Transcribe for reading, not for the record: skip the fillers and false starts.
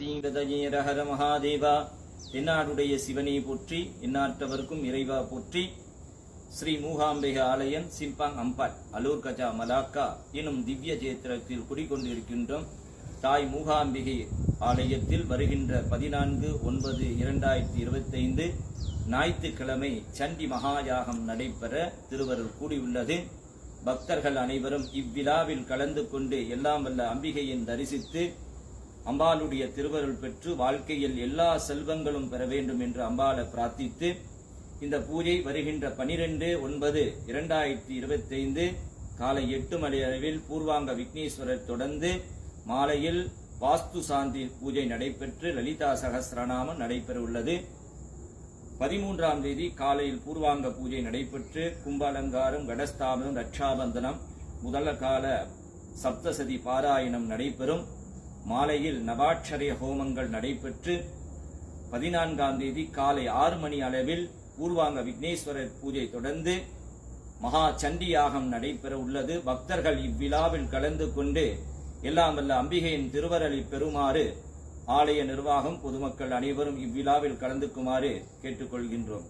ஹர மகாதேவா. தென்னாடுடைய சிவனை போற்றி, எந்நாட்டவர்க்கும் இறைவா போற்றி. ஸ்ரீ மூகாம்பிகை ஆலயம் சிம்பாங் அம்பாள் அலூர் கஜா மலாக்கா எனும் திவ்ய சேத்திரத்தில் குடிக்கொண்டிருக்கின்றோம். தாய் மூகாம்பிகை ஆலயத்தில் வருகின்ற 14/9/2025 ஞாயிற்றுக்கிழமை சண்டி மகாயாகம் நடைபெற திருவருள் கூடியுள்ளது. பக்தர்கள் அனைவரும் இவ்விழாவில் கலந்து கொண்டு எல்லாம் வல்ல அம்பிகையின் தரிசித்து அம்பாளுடைய திருவருள் பெற்று வாழ்க்கையில் எல்லா செல்வங்களும் பெற வேண்டும் என்று அம்பாளை பிரார்த்தித்து இந்த பூஜை வருகின்ற 12/9/2025 காலை 8 மணி அளவில் பூர்வாங்க விக்னேஸ்வரர் தொடர்ந்து மாலையில் வாஸ்து சாந்தி பூஜை நடைபெற்று லலிதா சகஸ்ரநாமம் நடைபெற உள்ளது. 13ஆம் தேதி காலையில் பூர்வாங்க பூஜை நடைபெற்று கும்பாலங்காரம், கடஸ்தாபனம், ரட்சாபந்தனம், முதல கால சப்தசதி பாராயணம் நடைபெறும். மாலையில் நவாட்சரிய ஹோமங்கள் நடைபெற்று 14ஆம் தேதி காலை 6 மணி அளவில் பூர்வாங்க விக்னேஸ்வரர் பூஜை தொடர்ந்து மகா சண்டி யாகம் நடைபெற உள்ளது. பக்தர்கள் இவ்விழாவில் கலந்து கொண்டு எல்லாம் வல்ல அம்பிகையின் திருவருளை பெறுமாறு ஆலய நிர்வாகம், பொதுமக்கள் அனைவரும் இவ்விழாவில் கலந்துக்குமாறு கேட்டுக்கொள்கின்றோம்.